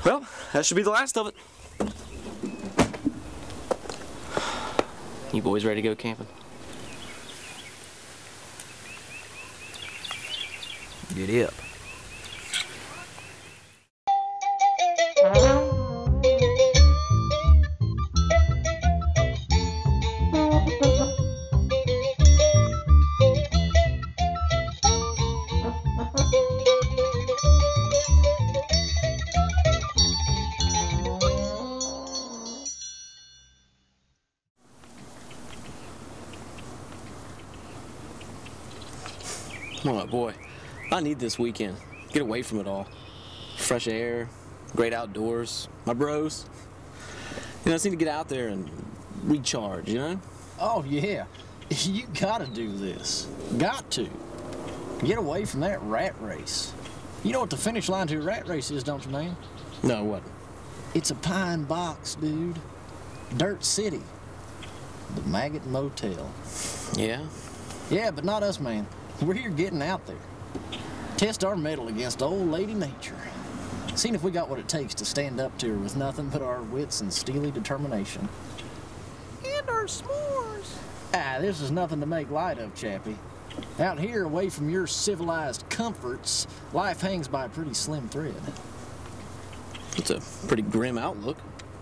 Well, that should be the last of it. You boys ready to go camping? Giddy up. Come on, boy. I need this weekend. Get away from it all. Fresh air, great outdoors, my bros. You know, I just need to get out there and recharge, you know? Oh, yeah. You gotta do this. Got to. Get away from that rat race. You know what the finish line to a rat race is, don't you, man? No, what? It's a pine box, dude. Dirt City. The Maggot Motel. Yeah? Yeah, but not us, man. We're here getting out there. Test our mettle against old Lady Nature. Seeing if we got what it takes to stand up to her with nothing but our wits and steely determination. And our s'mores. Ah, this is nothing to make light of, Chappy. Out here, away from your civilized comforts, life hangs by a pretty slim thread. It's a pretty grim outlook.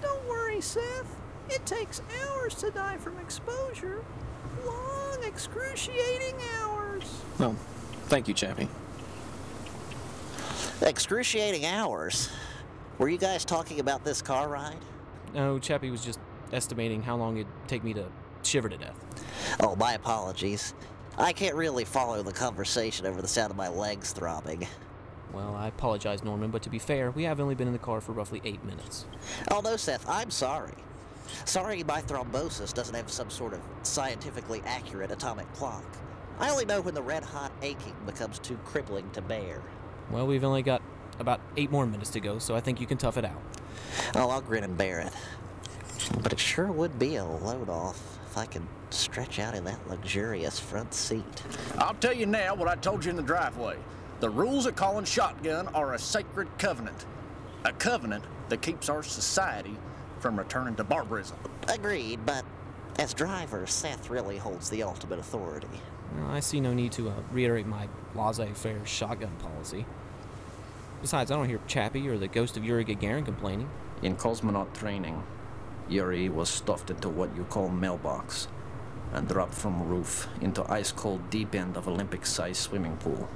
Don't worry, Seth. It takes hours to die from exposure. Long, excruciating hours. Well, thank you, Chappy. Excruciating hours? Were you guys talking about this car ride? No, Chappy was just estimating how long it'd take me to shiver to death. Oh, my apologies. I can't really follow the conversation over the sound of my legs throbbing. Well, I apologize, Norman, but to be fair, we have only been in the car for roughly 8 minutes. Oh, no, Seth, I'm sorry. Sorry my thrombosis doesn't have some sort of scientifically accurate atomic clock. I only know when the red-hot aching becomes too crippling to bear. Well, we've only got about 8 more minutes to go, so I think you can tough it out. Oh, I'll grin and bear it. But it sure would be a load-off if I could stretch out in that luxurious front seat. I'll tell you now what I told you in the driveway. The rules of calling shotgun are a sacred covenant. A covenant that keeps our society from returning to barbarism. Agreed, but as driver, Seth really holds the ultimate authority. Well, I see no need to reiterate my laissez-faire shotgun policy. Besides, I don't hear Chappy or the ghost of Yuri Gagarin complaining. In cosmonaut training, Yuri was stuffed into what you call mailbox and dropped from roof into ice-cold deep end of Olympic-sized swimming pool.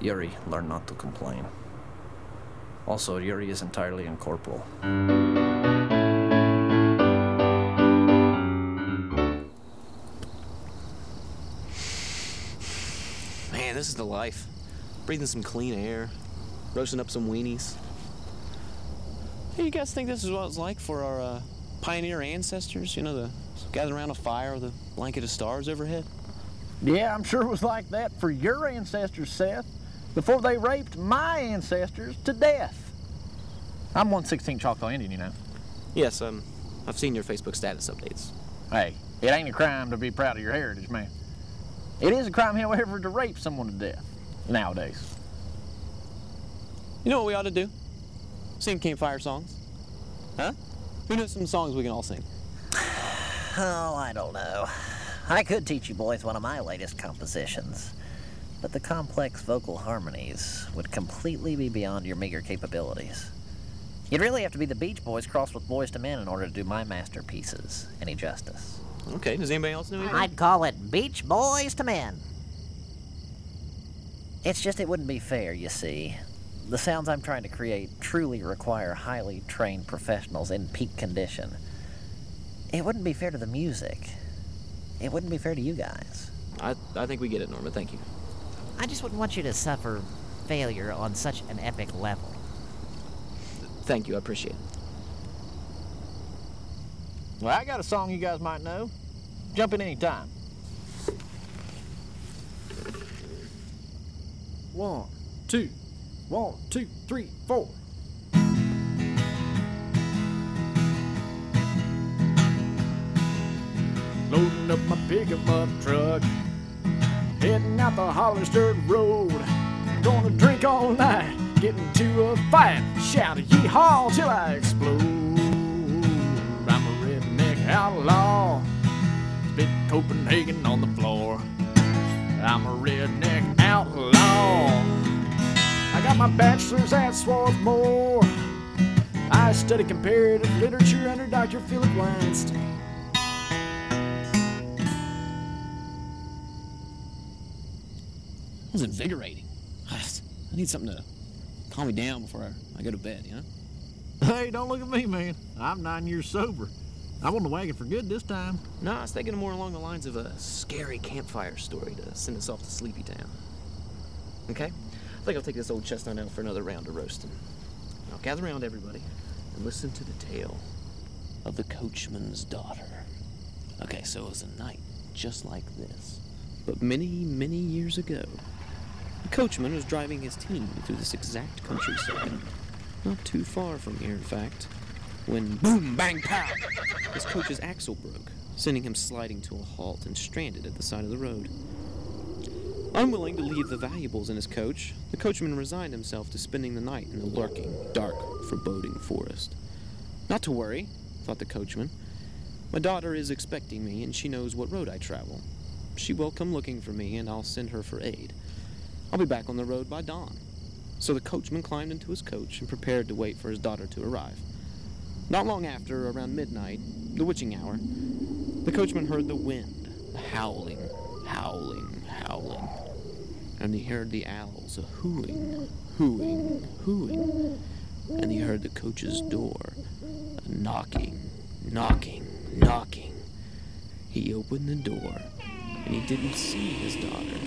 Yuri learned not to complain. Also, Yuri is entirely incorporeal. Man, this is the life. Breathing some clean air, roasting up some weenies. Hey, you guys think this is what it's like for our pioneer ancestors? You know, the gathered around a fire with a blanket of stars overhead? Yeah, I'm sure it was like that for your ancestors, Seth, before they raped my ancestors to death. I'm 1/16 Choctaw Indian, you know. Yes, I've seen your Facebook status updates. Hey, it ain't a crime to be proud of your heritage, man. It is a crime, however, to rape someone to death nowadays. You know what we ought to do? Sing campfire songs. Huh? Who knows some songs we can all sing? Oh, I don't know. I could teach you boys one of my latest compositions, but the complex vocal harmonies would completely be beyond your meager capabilities. You'd really have to be the Beach Boys crossed with Boys to Men in order to do my masterpieces any justice. Okay, does anybody else know anything? I'd call it Beach Boys to Men. It's just it wouldn't be fair, you see. The sounds I'm trying to create truly require highly trained professionals in peak condition. It wouldn't be fair to the music. It wouldn't be fair to you guys. I think we get it, Norma. Thank you. I just wouldn't want you to suffer failure on such an epic level. Thank you, I appreciate it. Well, I got a song you guys might know. Jump in any time. 1, 2, 1, 2, 3, 4. Loading up my pickup truck, heading out the Hollister Road. Gonna drink all night, get into a fight, shout a yee-haw till I explode. I'm a redneck outlaw, spit Copenhagen on the floor. I'm a redneck outlaw. I got my bachelor's at Swarthmore. I study comparative literature under Dr. Philip Weinstein. That was invigorating. I need something to calm me down before I go to bed, you know? Hey, don't look at me, man. I'm 9 years sober. I'm on the wagon for good this time. No, I was thinking more along the lines of a scary campfire story to send us off to Sleepy Town. Okay? I think I'll take this old chestnut out for another round of roasting. Now gather around, everybody, and listen to the tale of the coachman's daughter. Okay, so it was a night just like this. But many, many years ago, the coachman was driving his team through this exact countryside. Not too far from here, in fact, when boom, bang, pow! His coach's axle broke, sending him sliding to a halt and stranded at the side of the road. Unwilling to leave the valuables in his coach, the coachman resigned himself to spending the night in the lurking, dark, foreboding forest. Not to worry, thought the coachman. My daughter is expecting me, and she knows what road I travel. She will come looking for me, and I'll send her for aid. I'll be back on the road by dawn. So the coachman climbed into his coach and prepared to wait for his daughter to arrive. Not long after, around midnight, the witching hour, the coachman heard the wind howling, howling, howling. And he heard the owls hooing, hooing, hooing. And he heard the coach's door knocking, knocking, knocking. He opened the door, and he didn't see his daughter.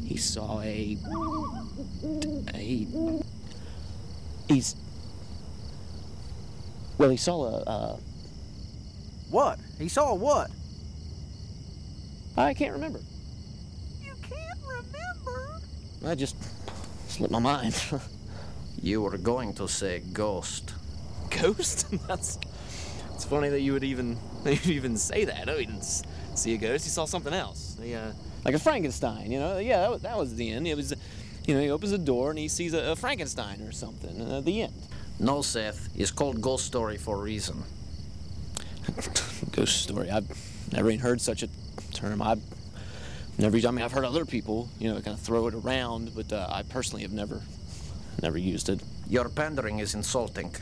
He saw he saw a What? He saw what? I can't remember. You can't remember? I just slipped my mind. You were going to say ghost. Ghost? It's funny that you would even say that. Oh, he didn't see a ghost. He saw something else. Like a Frankenstein, you know? Yeah, that was the end. It was, he opens the door and he sees a Frankenstein or something. The end. No, Seth. It's called ghost story for a reason. Ghost story. I've never even heard such a term. I've heard other people, kind of throw it around, but I personally have never used it. Your pandering is insulting.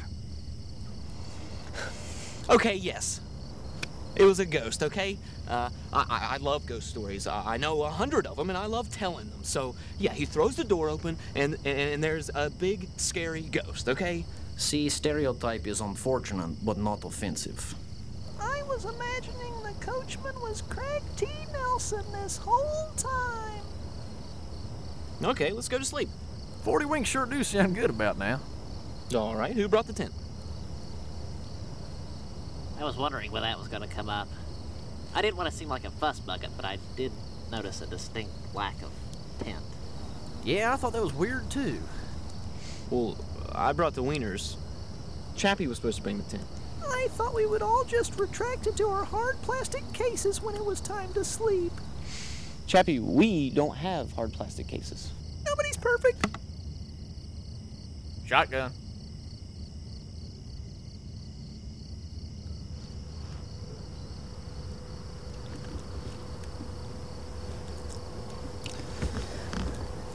Okay, yes. It was a ghost, okay? I love ghost stories. I know 100 of them, and I love telling them. So, yeah, he throws the door open, and there's a big, scary ghost, okay? See, stereotype is unfortunate, but not offensive. I was imagining the coachman was Craig T. Nelson this whole time. Okay, let's go to sleep. 40 winks sure do sound good about now. All right, who brought the tent? I was wondering when that was going to come up. I didn't want to seem like a fuss bucket, but I did notice a distinct lack of tent. Yeah, I thought that was weird too. Well, I brought the wieners. Chappy was supposed to bring the tent. I thought we would all just retract into our hard plastic cases when it was time to sleep. Chappy, we don't have hard plastic cases. Nobody's perfect. Shotgun.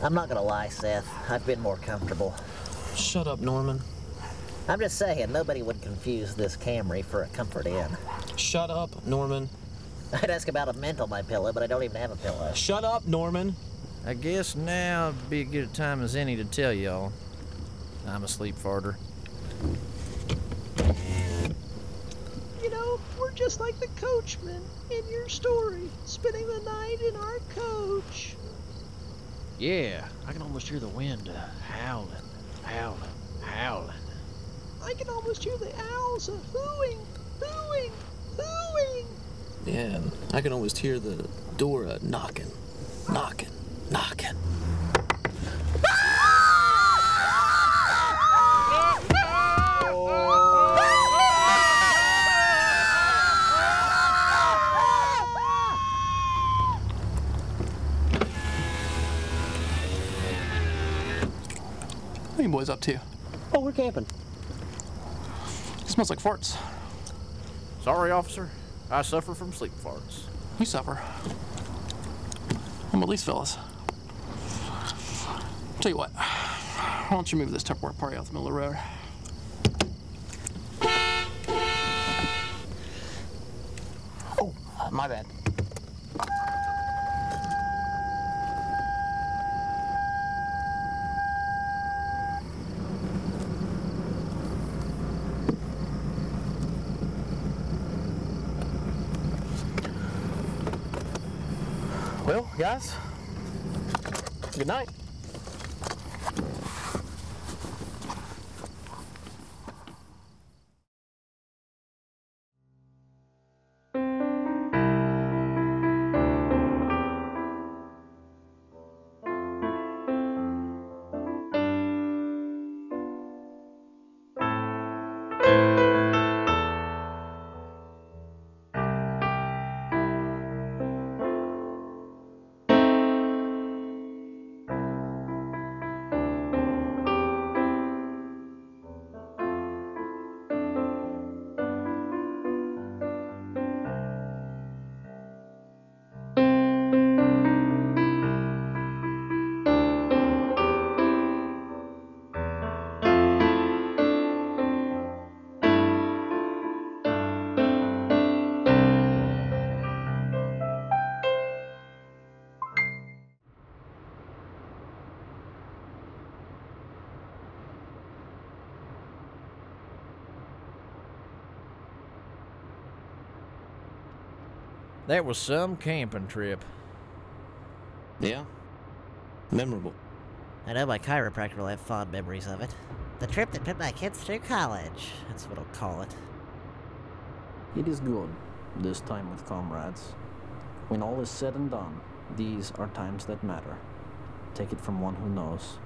I'm not gonna lie, Seth. I've been more comfortable. Shut up, Norman. I'm just saying, nobody would confuse this Camry for a Comfort Inn. Shut up, Norman. I'd ask about a mint on my pillow, but I don't even have a pillow. Shut up, Norman. I guess now would be as good a time as any to tell y'all. I'm a sleep farter. We're just like the coachman in your story, spending the night in our coach. Yeah, I can almost hear the wind howling, howling, howling. I can almost hear the owls hooing, hooing, hooing. Yeah, and I can almost hear the door knocking, knocking, knocking. What are you boys up to? Oh, we're camping. It smells like farts. Sorry, officer. I suffer from sleep farts. You suffer. I'm at least, fellas. Tell you what, why don't you move this Tupperware party out the middle of the road? Oh, my bad. Well, guys, good night. That was some camping trip. Yeah. Memorable. I know my chiropractor will have fond memories of it. The trip that put my kids through college. That's what I'll call it. It is good, this time with comrades. When all is said and done, these are times that matter. Take it from one who knows.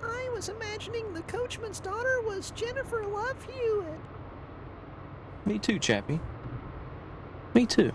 I was imagining the coachman's daughter was Jennifer Love Hewitt. Me too, Chappy. Me too.